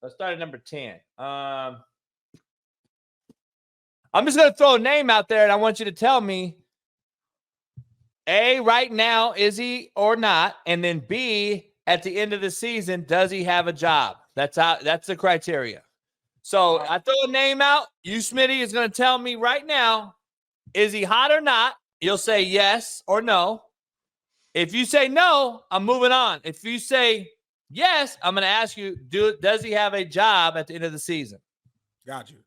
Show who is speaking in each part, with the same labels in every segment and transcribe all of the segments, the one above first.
Speaker 1: Let's start at number 10. I'm just going to throw a name out there, and I want you to tell me, A, right now, is he or not? And then B, at the end of the season, does he have a job? That's the criteria. So I throw a name out. You, Smitty, is going to tell me right now, is he hot or not? You'll say yes or no. If you say no, I'm moving on. If you say yes, I'm going to ask you, does he have a job at the end of the season?
Speaker 2: Got you.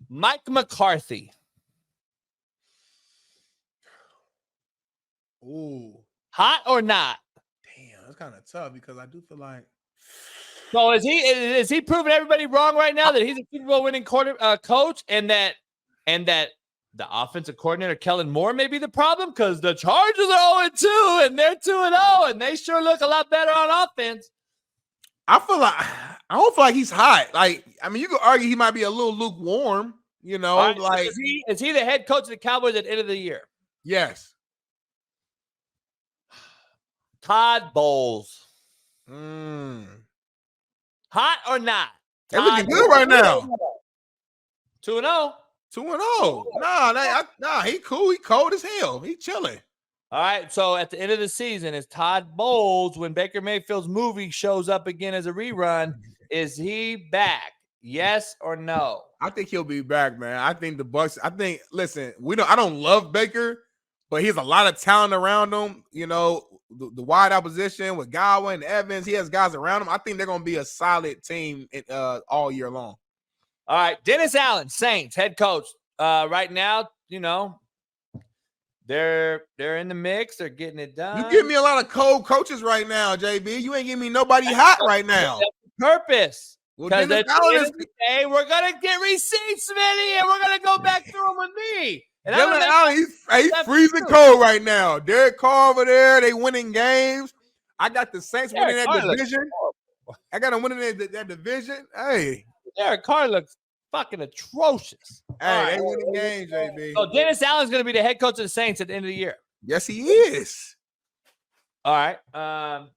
Speaker 1: Mike McCarthy.
Speaker 2: Ooh.
Speaker 1: Hot or not?
Speaker 2: Damn, that's kind of tough because I do feel like.
Speaker 1: So is he proving everybody wrong right now that he's a Super Bowl winning coach and that the offensive coordinator Kellen Moore may be the problem because the Chargers are 0-2 and they're 2-0 and they sure look a lot better on offense.
Speaker 2: I don't feel like he's hot. Like, I mean, you could argue he might be a little lukewarm, you know.
Speaker 1: Right,
Speaker 2: like,
Speaker 1: so is he the head coach of the Cowboys at the end of the year?
Speaker 2: Yes.
Speaker 1: Todd Bowles. Hot or not?
Speaker 2: They're looking good right now.
Speaker 1: 2-0.
Speaker 2: 2-0. Nah, he cool. He cold as hell. He chilling.
Speaker 1: All right, so at the end of the season, is Todd Bowles, when Baker Mayfield's movie shows up again as a rerun, is he back? Yes or no?
Speaker 2: I think he'll be back, man. I think the Bucs. Listen, I don't love Baker, but he has a lot of talent around him. You know, the wide opposition with Godwin and Evans, he has guys around him. I think they're gonna be a solid team all year long.
Speaker 1: All right, Dennis Allen, Saints head coach. Right now, you know, they're in the mix. They're getting it done.
Speaker 2: You give me a lot of cold coaches right now, JB. You ain't giving me nobody hot right now.
Speaker 1: That's the purpose.
Speaker 2: Well,
Speaker 1: Because hey, we're gonna get receipts, Smitty, and we're gonna go back through them with me. And
Speaker 2: Dennis Allen, he's freezing cold right now. Derek Carr over there, they winning games. I got the Saints winning that division. I got them winning that division. Hey,
Speaker 1: Derek Carr looks fucking atrocious.
Speaker 2: Hey, they winning games, JB.
Speaker 1: So Dennis Allen's going to be the head coach of the Saints at the end of the year.
Speaker 2: Yes, he is.
Speaker 1: All right. I'm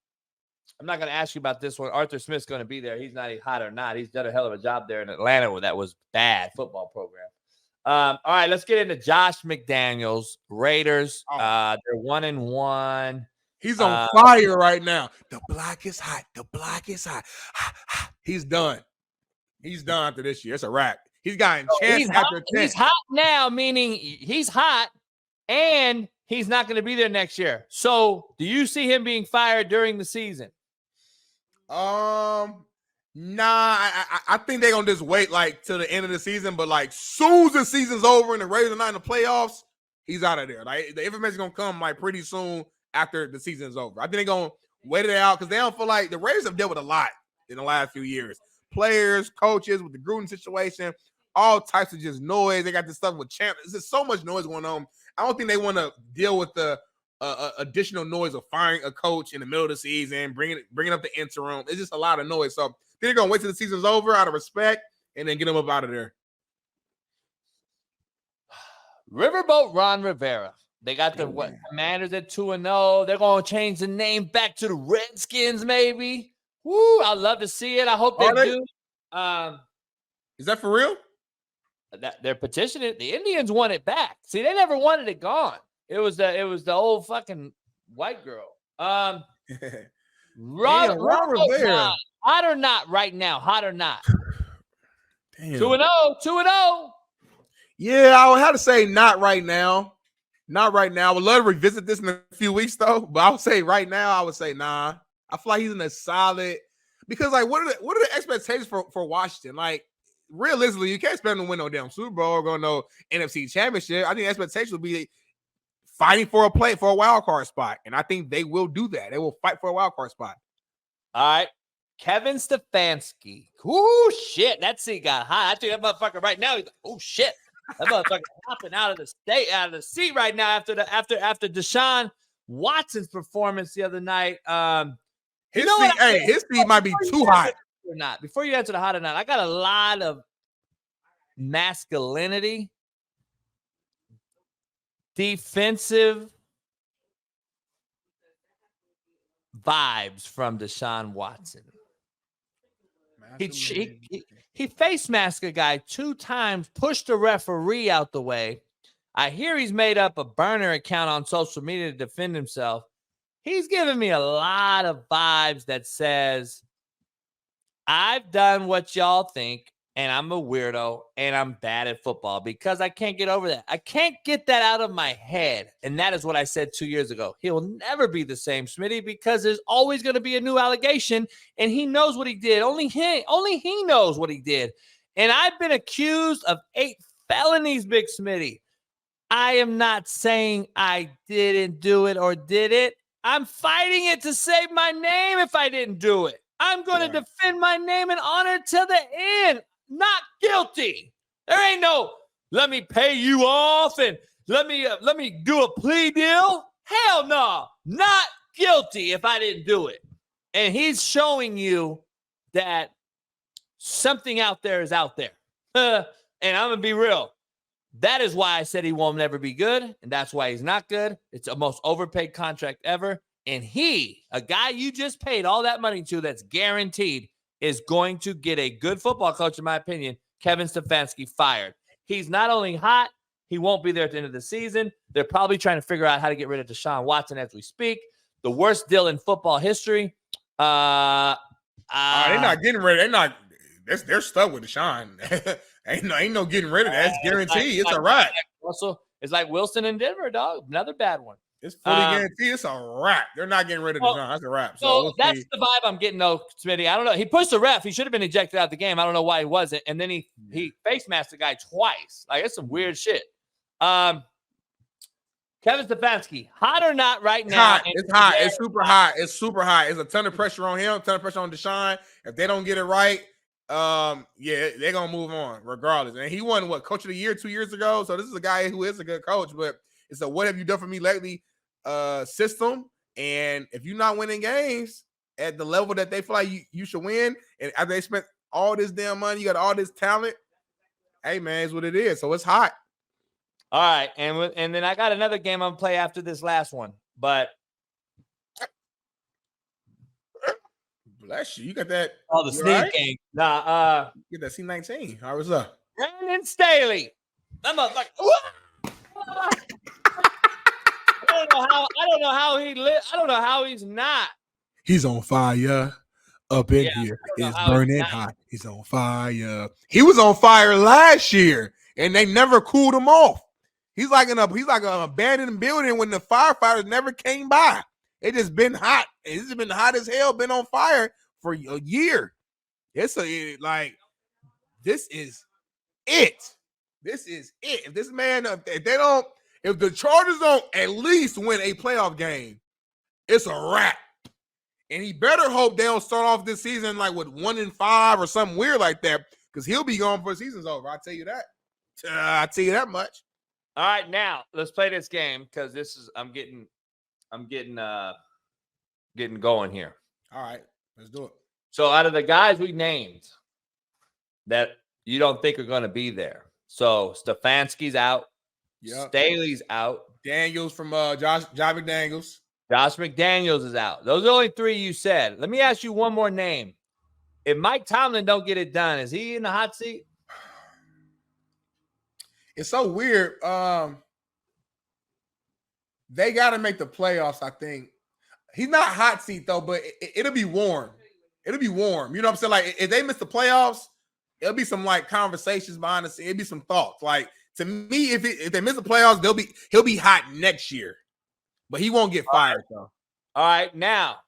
Speaker 1: not going to ask you about this one. Arthur Smith's going to be there. He's not hot or not. He's done a hell of a job there in Atlanta where that was bad football program. All right, let's get into Josh McDaniels, Raiders. They're 1-1.
Speaker 2: He's on fire right now. The block is hot. The block is hot. He's done. He's done after this year. It's a wrap. He's gotten chance after chance.
Speaker 1: He's hot now, meaning he's hot, and he's not going to be there next year. So, do you see him being fired during the season?
Speaker 2: Nah. I think they're gonna just wait like till the end of the season. But like, soon as the season's over and the Raiders are not in the playoffs, he's out of there. Like, the information's gonna come like pretty soon after the season is over. I think they're gonna wait it out because they don't feel like the Raiders have dealt with a lot in the last few years. Players, coaches, with the Gruden situation, all types of just noise. They got this stuff with champ. There's just so much noise going on. I don't think they want to deal with the additional noise of firing a coach in the middle of the season, bringing up the interim. It's just a lot of noise. So they're gonna wait till the season's over out of respect, and then get them up out of there.
Speaker 1: Riverboat Ron Rivera. They got the Commanders at 2-0. They're gonna change the name back to the Redskins, maybe. Woo! I'd love to see it. I hope they do.
Speaker 2: Is that for real?
Speaker 1: They're petitioning. The Indians want it back. See, they never wanted it gone. It was the old fucking white girl. Ron Rivera. Hot or not right now? Hot or not?
Speaker 2: Damn.
Speaker 1: 2-0.
Speaker 2: Yeah, I would have to say not right now. Not right now. I would love to revisit this in a few weeks, though. But I would say right now, I would say nah. I feel like he's in a solid because, like, what are the expectations for Washington? Like, realistically, you can't expect them to win no damn Super Bowl or go no NFC Championship. I think the expectation would be fighting for a wild card spot, and I think they will do that. They will fight for a wild card spot.
Speaker 1: All right, Kevin Stefanski. Ooh, shit, that seat got hot. I think that motherfucker right now. He's like, oh shit, that motherfucker hopping out of the seat right now after Deshaun Watson's performance the other night.
Speaker 2: His seat might be too hot.
Speaker 1: Or not. Before you answer the hot or not, I got a lot of masculinity, defensive vibes from Deshaun Watson. He face masked a guy 2 times, pushed the referee out the way. I hear he's made up a burner account on social media to defend himself. He's giving me a lot of vibes that says, I've done what y'all think, and I'm a weirdo, and I'm bad at football because I can't get over that. I can't get that out of my head, and that is what I said 2 years ago. He'll never be the same, Smitty, because there's always going to be a new allegation, and he knows what he did. Only he knows what he did. And I've been accused of 8 felonies, Big Smitty. I am not saying I didn't do it or did it. I'm fighting it to save my name if I didn't do it. I'm going to defend my name and honor till the end. Not guilty. There ain't no, let me pay you off and let me do a plea deal. Hell no. Not guilty if I didn't do it. And he's showing you that something out there is out there. And I'm going to be real. That is why I said he won't never be good, and that's why he's not good. It's the most overpaid contract ever. And he, a guy you just paid all that money to that's guaranteed, is going to get a good football coach, in my opinion, Kevin Stefanski, fired. He's not only hot, he won't be there at the end of the season. They're probably trying to figure out how to get rid of Deshaun Watson as we speak. The worst deal in football history.
Speaker 2: They're not getting rid of it. They're stuck with Deshaun. Ain't no getting rid of that. It's guaranteed. It's a wrap.
Speaker 1: It's like Wilson in Denver, dog. Another bad one.
Speaker 2: It's fully guaranteed. It's a wrap. They're not getting rid of Deshaun. That's a wrap.
Speaker 1: So that's the vibe I'm getting, though, Smitty. I don't know. He pushed the ref. He should have been ejected out of the game. I don't know why he wasn't. And then he face masked the guy twice. Like, it's some weird shit. Kevin Stefanski, hot or not right now?
Speaker 2: It's hot. It's super hot. It's super hot. It's a ton of pressure on him, a ton of pressure on Deshaun. If they don't get it right, they're gonna move on regardless. And he won coach of the year 2 years ago. So this is a guy who is a good coach, but it's a what have you done for me lately system. And if you're not winning games at the level that they feel like you should win, and after they spent all this damn money, you got all this talent. Hey man, it's what it is. So it's hot.
Speaker 1: All right, and then I got another game I'm gonna play after this last one, but
Speaker 2: bless you. You got that?
Speaker 1: Oh, the sneak game. Nah,
Speaker 2: get that C19. How was that?
Speaker 1: Brandon Staley. I'm like, I don't know how he lit. I don't know how he's not.
Speaker 2: He's on fire up in here. It's burning hot. He's on fire. He was on fire last year, and they never cooled him off. He's like an abandoned building when the firefighters never came by. It just been hot. It's been hot as hell. Been on fire for a year. This is it. This is it. If this man, if the Chargers don't at least win a playoff game, it's a wrap. And he better hope they don't start off this season like with 1-5 or something weird like that, because he'll be gone before the season's over. I'll tell you that. I'll tell you that much.
Speaker 1: All right, now let's play this game because this is I'm getting going here.
Speaker 2: All right, let's do it.
Speaker 1: So out of the guys we named that you don't think are going to be there, so Stefanski's out, Staley's out,
Speaker 2: Daniels from Josh McDaniels.
Speaker 1: Josh McDaniels is out. Those are the only 3 you said. Let me ask you one more name. If Mike Tomlin don't get it done, is he in the hot seat?
Speaker 2: It's so weird. They got to make the playoffs, I think. He's not hot seat, though, but it'll be warm. It'll be warm. You know what I'm saying? Like, if they miss the playoffs, it'll be some, like, conversations behind the scenes. It'll be some thoughts. Like, to me, if they miss the playoffs, he'll be hot next year. But he won't get fired, though.
Speaker 1: All right, now,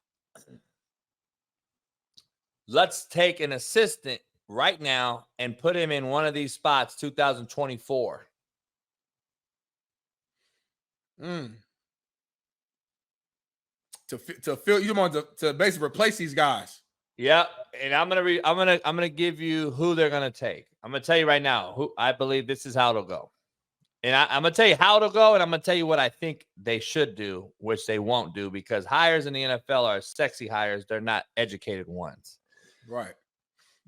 Speaker 1: let's take an assistant right now and put him in one of these spots 2024.
Speaker 2: To fill, you want to basically replace these guys.
Speaker 1: Yep. And I'm gonna give you who they're gonna take. I'm gonna tell you right now who I believe this is how it'll go. And I'm gonna tell you how it'll go, and I'm gonna tell you what I think they should do, which they won't do, because hires in the NFL are sexy hires. They're not educated ones.
Speaker 2: Right.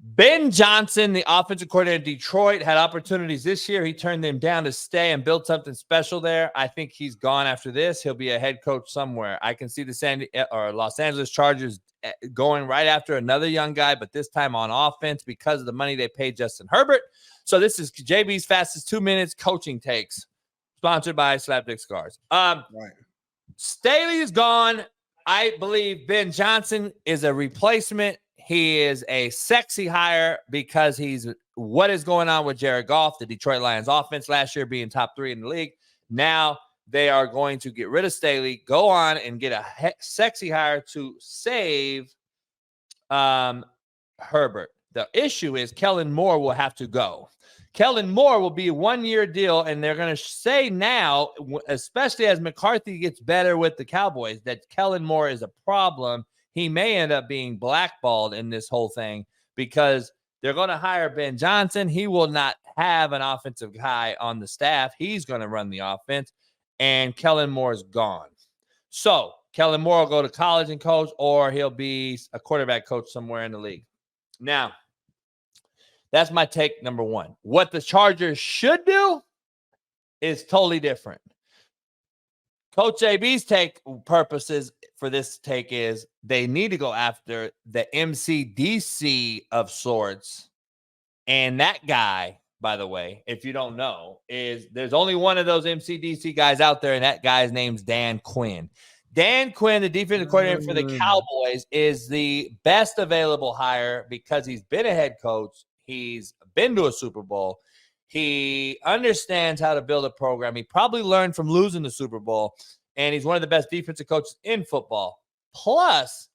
Speaker 1: Ben Johnson, the offensive coordinator in Detroit, had opportunities this year. He turned them down to stay and build something special there. I think he's gone after this. He'll be a head coach somewhere. I can see the Los Angeles Chargers going right after another young guy, but this time on offense because of the money they paid Justin Herbert. So this is JB's fastest 2 minutes coaching takes, sponsored by Slapdick Scars. Right. Staley is gone. I believe Ben Johnson is a replacement. He is a sexy hire because he's what is going on with Jared Goff, the Detroit Lions offense last year being top 3 in the league. Now they are going to get rid of Staley, go on and get a sexy hire to save Herbert. The issue is Kellen Moore will have to go. Kellen Moore will be a 1-year deal, and they're going to say now, especially as McCarthy gets better with the Cowboys, that Kellen Moore is a problem. He may end up being blackballed in this whole thing because they're going to hire Ben Johnson. He will not have an offensive guy on the staff. He's going to run the offense, and Kellen Moore is gone. So Kellen Moore will go to college and coach, or he'll be a quarterback coach somewhere in the league. Now, that's my take number 1. What the Chargers should do is totally different. Coach AB's take purposes for this take is they need to go after the MCDC of sorts. And that guy, by the way, if you don't know, is there's only one of those MCDC guys out there, and that guy's name's Dan Quinn. Dan Quinn, the defensive coordinator for the Cowboys, is the best available hire because he's been a head coach. He's been to a Super Bowl. He understands how to build a program. He probably learned from losing the Super Bowl, and he's one of the best defensive coaches in football. Plus,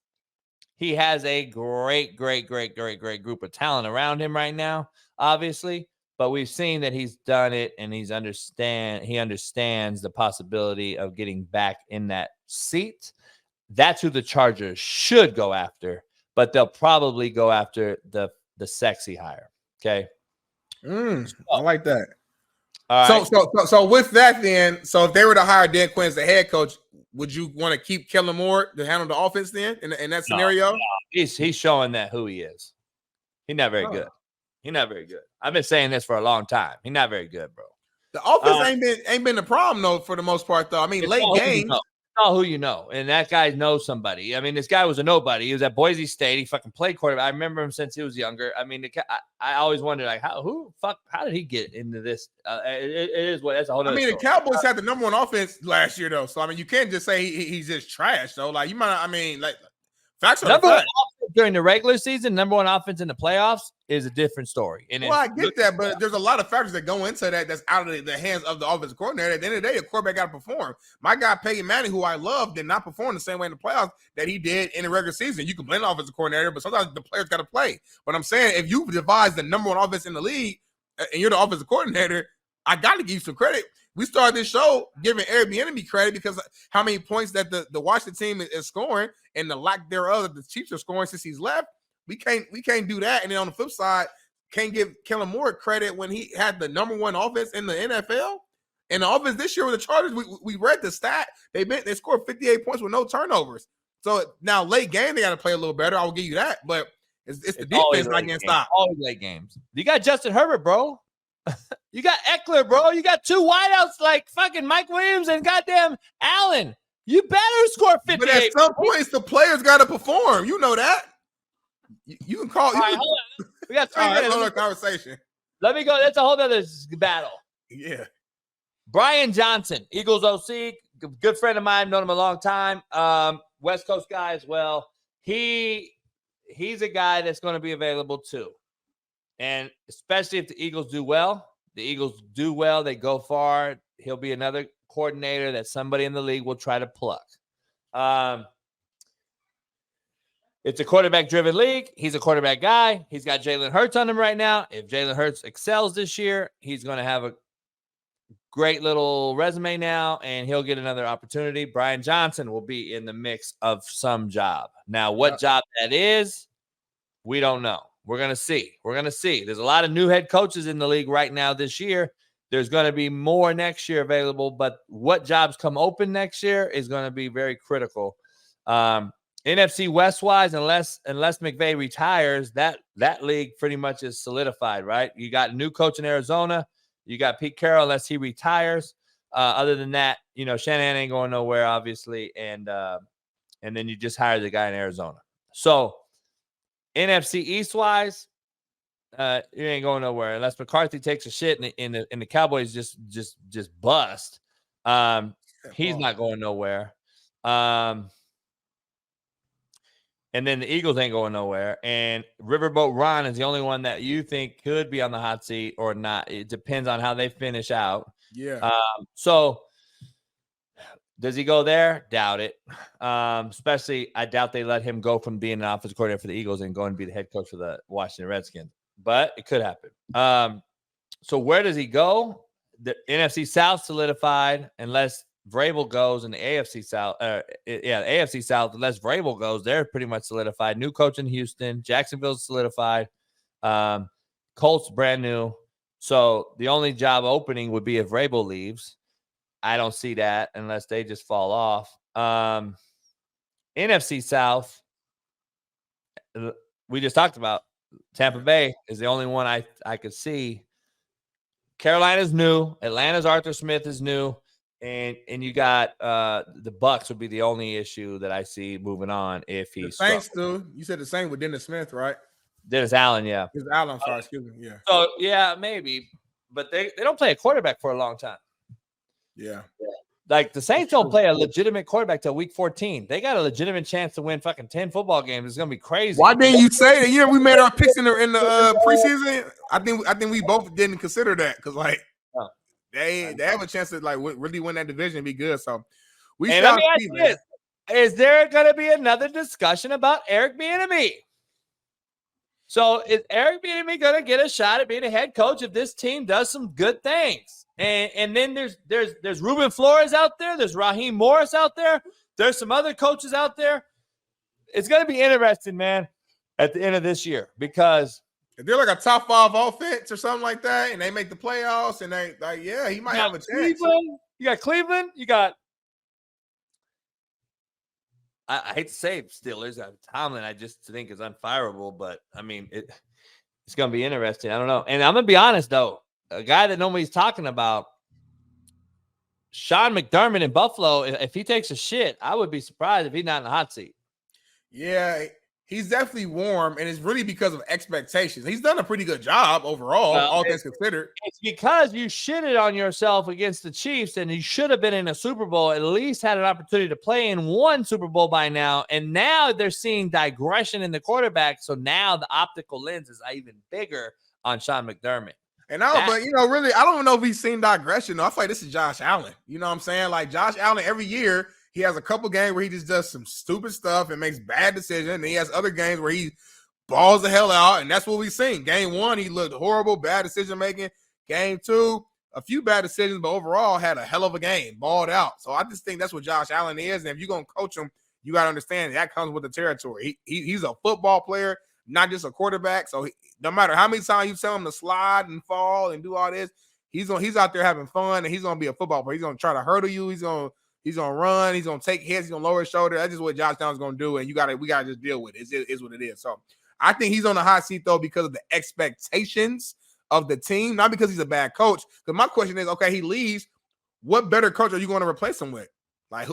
Speaker 1: he has a great group of talent around him right now, obviously. But we've seen that he's done it, and he understands the possibility of getting back in that seat. That's who the Chargers should go after, but they'll probably go after the sexy hire. Okay.
Speaker 2: I like that.
Speaker 1: All right.
Speaker 2: So with that, then, so if they were to hire Dan Quinn as the head coach, would you want to keep Kellen Moore to handle the offense then in that scenario?
Speaker 1: No. He's showing that who he is. He's not very good. He's not very good. I've been saying this for a long time. He's not very good, bro.
Speaker 2: The offense ain't been the problem though for the most part though. I mean, late games.
Speaker 1: All who you know, and that guy knows somebody. I mean, this guy was a nobody. He was at Boise State. He fucking played quarterback. I remember him since he was younger. I mean, I always wondered like how did he get into this? It is what that's a whole.
Speaker 2: I mean,
Speaker 1: story.
Speaker 2: The Cowboys had the number 1 offense last year though, so I mean, you can't just say he's just trash though. Like you might, I mean, like facts are
Speaker 1: number
Speaker 2: the
Speaker 1: 1 offense during the regular season, number 1 offense in the playoffs is a different story. And
Speaker 2: I get that, but there's a lot of factors that go into that that's out of the hands of the offensive coordinator. At the end of the day, a quarterback got to perform. My guy Peyton Manning, who I love, did not perform the same way in the playoffs that he did in the regular season. You can blame the offensive coordinator, but sometimes the players got to play. But I'm saying if you devise the number 1 offense in the league and you're the offensive coordinator, I got to give you some credit. We started this show giving Airbnb credit because how many points that the Washington team is scoring and the lack thereof that the Chiefs are scoring since he's left. We can't do that. And then on the flip side, can't give Kellen Moore credit when he had the number 1 offense in the NFL. And the offense this year with the Chargers, we read the stat. They scored 58 points with no turnovers. So now late game, they got to play a little better. I will give you that. But it's the defense not getting stopped.
Speaker 1: Always late games. You got Justin Herbert, bro. You got Eckler, bro. You got 2 wideouts like fucking Mike Williams and goddamn Allen. You better score 58.
Speaker 2: But at some points, the players got to perform. You know that. You can call.
Speaker 1: Right, hold on. We got 3 minutes.
Speaker 2: Another conversation.
Speaker 1: Let me go. That's a whole other battle.
Speaker 2: Yeah.
Speaker 1: Brian Johnson, Eagles OC, good friend of mine, known him a long time. West Coast guy as well. He's a guy that's going to be available too. And especially if the Eagles do well, they go far. He'll be another coordinator that somebody in the league will try to pluck. It's a quarterback-driven league. He's a quarterback guy. He's got Jalen Hurts on him right now. If Jalen Hurts excels this year, he's going to have a great little resume now, and he'll get another opportunity. Brian Johnson will be in the mix of some job. Now, what job that is, we don't know. We're going to see. There's a lot of new head coaches in the league right now this year. There's going to be more next year available, but what jobs come open next year is going to be very critical. NFC West wise, unless McVay retires, that league pretty much is solidified, right? You got a new coach in Arizona. You got Pete Carroll, unless he retires. Other than that, Shanahan ain't going nowhere, obviously, and then you just hired the guy in Arizona. So NFC East wise, you ain't going nowhere unless McCarthy takes a shit and the Cowboys just bust. He's not going nowhere. And then the Eagles ain't going nowhere. And Riverboat Ron is the only one that you think could be on the hot seat or not. It depends on how they finish out.
Speaker 2: Yeah.
Speaker 1: So does he go there? Doubt it. Especially, I doubt they let him go from being an offensive coordinator for the Eagles and go and be the head coach for the Washington Redskins. But it could happen. So where does he go? The NFC South solidified unless Vrabel goes, in the AFC South. The AFC South, unless Vrabel goes, they're pretty much solidified. New coach in Houston. Jacksonville's solidified. Colts brand new. So the only job opening would be if Vrabel leaves. I don't see that unless they just fall off. NFC South, we just talked about. Tampa Bay is the only one I could see. Carolina's new. Atlanta's Arthur Smith is new. And you got the Bucks would be the only issue that I see moving on if he's
Speaker 2: the Saints, dude. You said the same with Dennis Smith, right?
Speaker 1: Dennis Allen, yeah.
Speaker 2: Dennis Allen, sorry, excuse me. Yeah.
Speaker 1: So yeah, maybe. But they don't play a quarterback for a long time.
Speaker 2: Yeah.
Speaker 1: Like the Saints don't play a legitimate quarterback till week 14. They got a legitimate chance to win fucking 10 football games. It's gonna be crazy.
Speaker 2: Why didn't you say that? We made our picks in the preseason. I think we both didn't consider that because they have a chance to really win that division and be good. So we shall see, man.
Speaker 1: Is there gonna be another discussion about Eric Bieniemy? So is Eric Bieniemy gonna get a shot at being a head coach if this team does some good things? And then there's Ruben Flores out there. There's Raheem Morris out there. There's some other coaches out there. It's going to be interesting, man, at the end of this year because
Speaker 2: if they're like a top 5 offense or something like that, and they make the playoffs, and he might have a chance.
Speaker 1: You got Cleveland. You got I hate to say Steelers. Tomlin, I just think is unfireable, but I mean it's going to be interesting. I don't know, and I'm going to be honest though. A guy that nobody's talking about, Sean McDermott in Buffalo, if he takes a shit, I would be surprised if he's not in the hot seat.
Speaker 2: Yeah, he's definitely warm, and it's really because of expectations. He's done a pretty good job overall, all things considered.
Speaker 1: It's because you shitted on yourself against the Chiefs, and you should have been in a Super Bowl, at least had an opportunity to play in one Super Bowl by now, and now they're seeing digression in the quarterback, so now the optical lens is even bigger on Sean McDermott.
Speaker 2: And really, I don't know if he's seen digression. I feel like this is Josh Allen. You know what I'm saying? Like Josh Allen, every year he has a couple games where he just does some stupid stuff and makes bad decisions. And he has other games where he balls the hell out, and that's what we've seen. Game 1, he looked horrible, bad decision making. Game 2, a few bad decisions, but overall had a hell of a game, balled out. So I just think that's what Josh Allen is. And if you're gonna coach him, you gotta understand that comes with the territory. He's a football player, not just a quarterback. So no matter how many times you tell him to slide and fall and do all this, he's out there having fun, and he's gonna be a football player. He's gonna try to hurdle you. He's gonna run. He's gonna take hits. He's gonna lower his shoulder. That's just what Josh Allen's gonna do, and we gotta just deal with it. It is what it is. So I think he's on the hot seat though because of the expectations of the team, not because he's a bad coach. Because my question is, okay, he leaves. What better coach are you going to replace him with? Like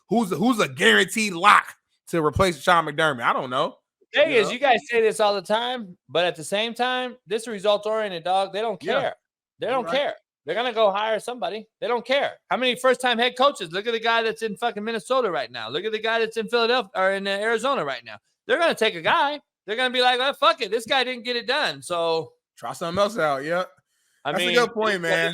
Speaker 2: who's a guaranteed lock to replace Sean McDermott? I don't know.
Speaker 1: Thing is, you guys say this all the time, but at the same time, this results-oriented, dog. They don't care. Yeah. They don't care. They're going to go hire somebody. They don't care. How many first-time head coaches? Look at the guy that's in fucking Minnesota right now. Look at the guy that's in Philadelphia or in Arizona right now. They're going to take a guy. They're going to be like, oh, fuck it. This guy didn't get it done. So
Speaker 2: try something else out. Yeah. That's a good point, man.